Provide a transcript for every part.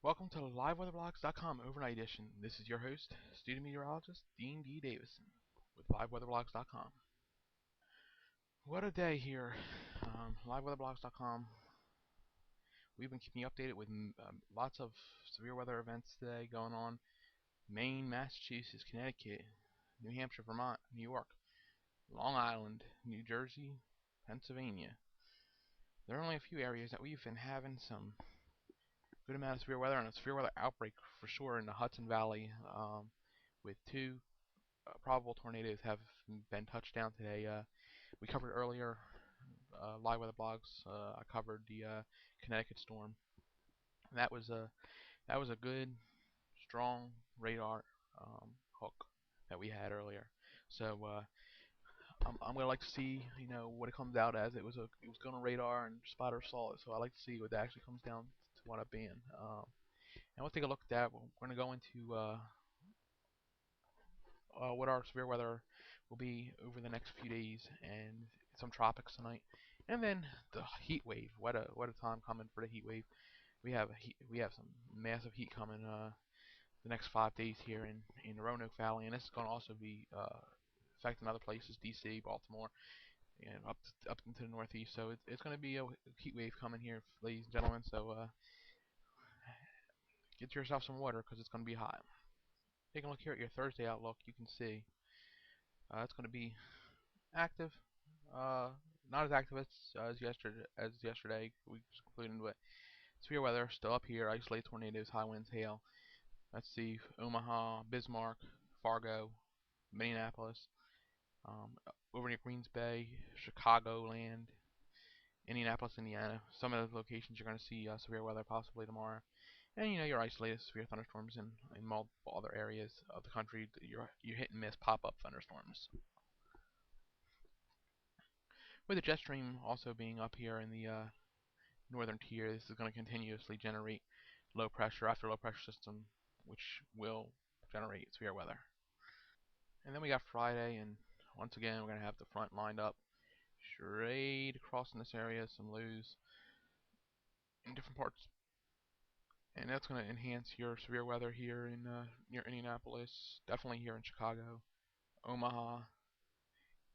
Welcome to LiveWeatherBlogs.com Overnight Edition. This is your host, student meteorologist Dean D. Davison with LiveWeatherBlogs.com. What a day here. LiveWeatherBlogs.com. We've been keeping you updated with lots of severe weather events today going on. Maine, Massachusetts, Connecticut, New Hampshire, Vermont, New York, Long Island, New Jersey, Pennsylvania. There are only a few areas that we've been having some good amount of severe weather and a severe weather outbreak for sure in the Hudson Valley, with two probable tornadoes have been touched down today. We covered earlier live weather blogs. I covered the Connecticut storm. That was a good, strong radar hook that we had earlier. So I'm gonna like to see what it comes out as. It was going on radar and spotter saw it, so I like to see what that actually comes down to what up being. And we'll take a look at that. We're gonna go into what our severe weather will be over the next few days, and some tropics tonight, and then the heat wave. What a time coming for the heat wave. We have some massive heat coming the next 5 days here in the Roanoke Valley, and this is going to also be affecting other places, D.C., Baltimore, and up into the Northeast. So it's going to be a heat wave coming here, ladies and gentlemen. So get yourself some water because it's going to be hot. Taking a look here at your Thursday outlook, you can see it's going to be active. Uh, Not as active as yesterday. We just concluded, but severe weather still up here. Isolated tornadoes, high winds, hail. Let's see, Omaha, Bismarck, Fargo, Minneapolis, um, over near Greens Bay, Chicagoland, Indianapolis, Indiana. Some of those locations you're going to see severe weather possibly tomorrow. And your isolated severe thunderstorms in multiple other areas of the country. Your hit and miss pop-up thunderstorms. With the jet stream also being up here in the northern tier, this is going to continuously generate low pressure after low pressure system, which will generate severe weather. And then we got Friday, and once again we're going to have the front lined up straight across in this area, some lows in different parts, and that's going to enhance your severe weather here in near Indianapolis, definitely here in Chicago, Omaha,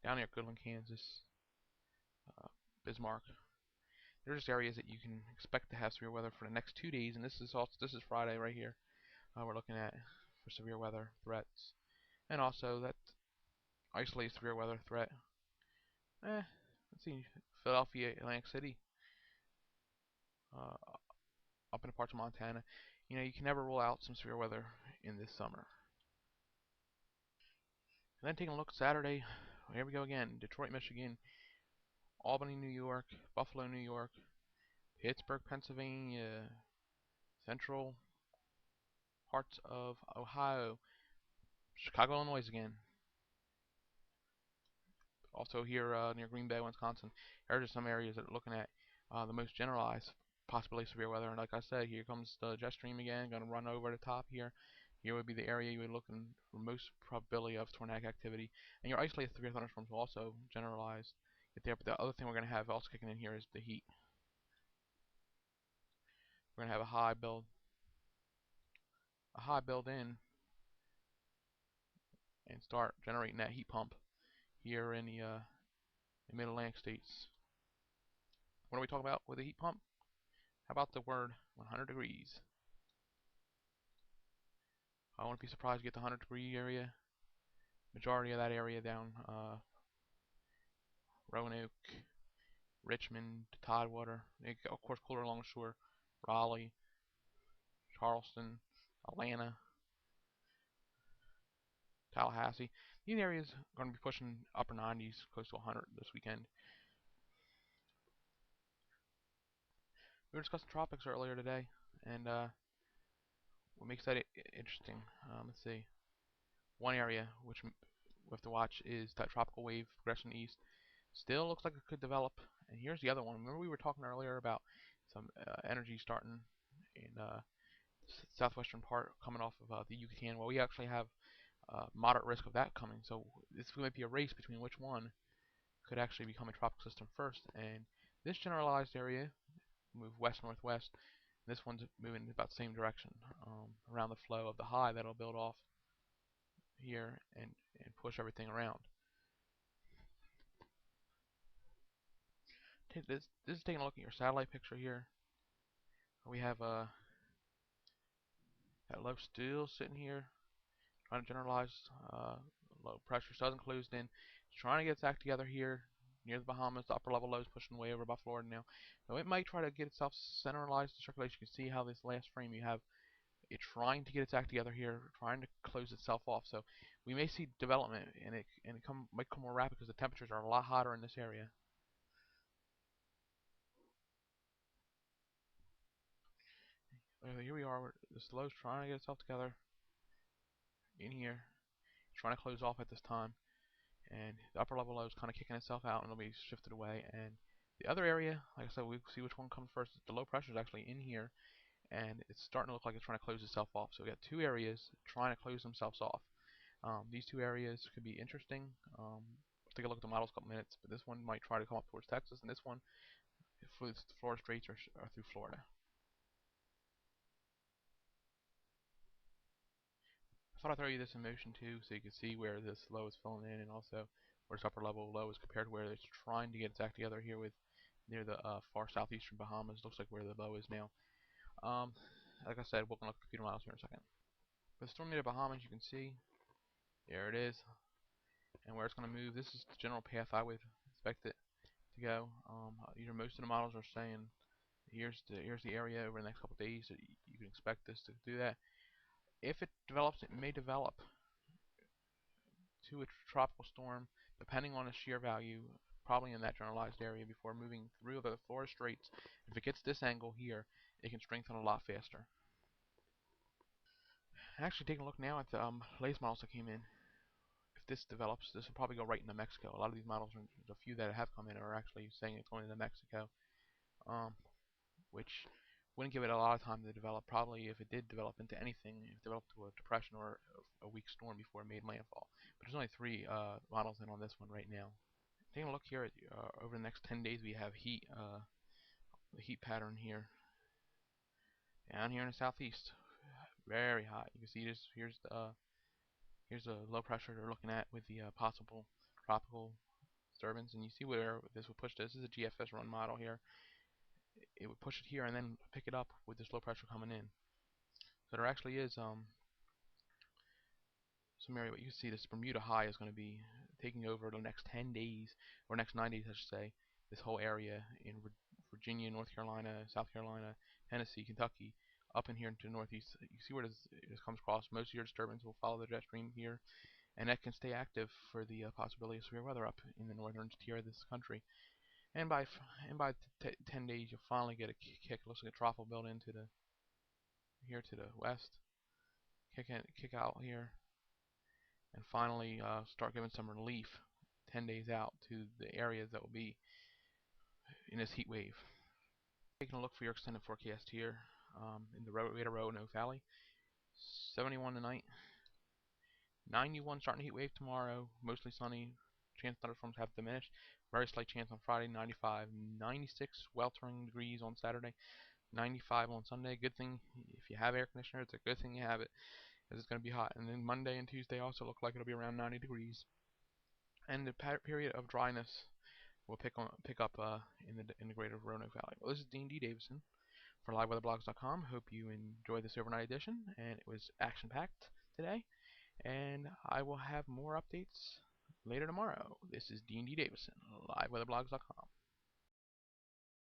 down near Goodland, Kansas, uh, Bismarck. There's just areas that you can expect to have severe weather for the next 2 days, and this is Friday right here. We're looking at for severe weather threats, and also that isolated severe weather threat. Let's see, Philadelphia, Atlantic City, uh, up in the parts of Montana. You can never rule out some severe weather in this summer. And then taking a look at Saturday, here we go again. Detroit, Michigan, Albany, New York, Buffalo, New York, Pittsburgh, Pennsylvania, central parts of Ohio, Chicago, Illinois again. Also here near Green Bay, Wisconsin. There are just some areas that are looking at the most generalized possibility of severe weather. And like I said, here comes the jet stream again, going to run over the top here. Here would be the area you would look in for most probability of tornadic activity. And your isolated severe thunderstorms will also generalize it there. But the other thing we're going to have also kicking in here is the heat. We're going to have a high build in, and start generating that heat pump here in the mid-Atlantic states. What are we talking about with the heat pump? How about the word 100 degrees? I wouldn't be surprised to get the 100-degree area. Majority of that area down Roanoke, Richmond, Tidewater. Of course, cooler along the shore. Raleigh, Charleston, Atlanta, Tallahassee. These areas are going to be pushing upper 90s, close to 100 this weekend. We were discussing tropics earlier today, and what makes that interesting? Let's see. One area which we have to watch is that tropical wave progression east. Still looks like it could develop. And here's the other one. Remember we were talking earlier about some energy starting in southwestern part coming off of the Yucatan. Well, we actually have moderate risk of that coming. So this might be a race between which one could actually become a tropical system first. And this generalized area move west-northwest. This one's moving about the same direction around the flow of the high that'll build off here and push everything around. This is taking a look at your satellite picture here. We have that low still sitting here, trying to generalize low pressure. Southern closed in. It's trying to get its act together here near the Bahamas. The upper level low is pushing way over by Florida now. So it might try to get itself centralized in circulation. You can see how this last frame you have it trying to get its act together here, trying to close itself off. So we may see development, and it might come more rapid because the temperatures are a lot hotter in this area. Here we are. This low is trying to get itself together in here, trying to close off at this time, and the upper level low is kind of kicking itself out, and it'll be shifted away. And the other area, like I said, we see which one comes first. The low pressure is actually in here, and it's starting to look like it's trying to close itself off. So we got two areas trying to close themselves off. These two areas could be interesting. Let's take a look at the models in a couple minutes, but this one might try to come up towards Texas, and this one, the Florida Straits are through Florida. I thought I'd throw you this in motion too, so you can see where this low is filling in, and also where this upper level low is compared to where it's trying to get its act together here with near the far southeastern Bahamas. Looks like where the low is now. Like I said, we're gonna look at computer models here in a second. But the storm near the Bahamas, you can see there it is, and where it's gonna move. This is the general path I would expect it to go. Most of the models are saying here's the area over the next couple of days that you can expect this to do that. If it develops, it may develop to a tropical storm, depending on its shear value, probably in that generalized area before moving through the Florida Straits. If it gets this angle here, it can strengthen a lot faster. Actually, taking a look now at the latest models that came in. If this develops, this will probably go right into Mexico. A lot of these models, there's a few that have come in, are actually saying it's going into Mexico. Which wouldn't give it a lot of time to develop. Probably if it did develop into anything, it developed to a depression or a weak storm before it made landfall. But there's only three models in on this one right now. Taking a look here at over the next 10 days, we have the heat pattern here. Down here in the southeast, very hot. You can see this. Here's the low pressure they're looking at with the possible tropical disturbance, and you see where this will push. This is a GFS run model here. It would push it here and then pick it up with this low pressure coming in. So there actually is some area, but you can see this Bermuda high is going to be taking over the next 10 days, or next 9 days I should say, this whole area in Virginia, North Carolina, South Carolina, Tennessee, Kentucky, up in here into the northeast. You see where this comes across. Most of your disturbance will follow the jet stream here, and that can stay active for the possibility of severe weather up in the northern tier of this country. And by 10 days, you'll finally get a kick. Looks like a trough will build into the here to the west, kick out here, and finally start giving some relief 10 days out to the areas that will be in this heat wave. Taking a look for your extended forecast here in the Roanoke Valley. 71 tonight, 91 starting heat wave tomorrow, mostly sunny. Chance thunderstorms have diminished. Very slight chance on Friday, 95, 96 weltering degrees on Saturday, 95 on Sunday. Good thing if you have air conditioner, it's a good thing you have it, because it's going to be hot. And then Monday and Tuesday also look like it'll be around 90 degrees. And the period of dryness will pick up in the greater Roanoke Valley. Well, this is Dean D. Davison for LiveWeatherBlogs.com. Hope you enjoyed this overnight edition, and it was action-packed today. And I will have more updates later tomorrow. This is Dean D. Davison, LiveWeatherBlogs.com.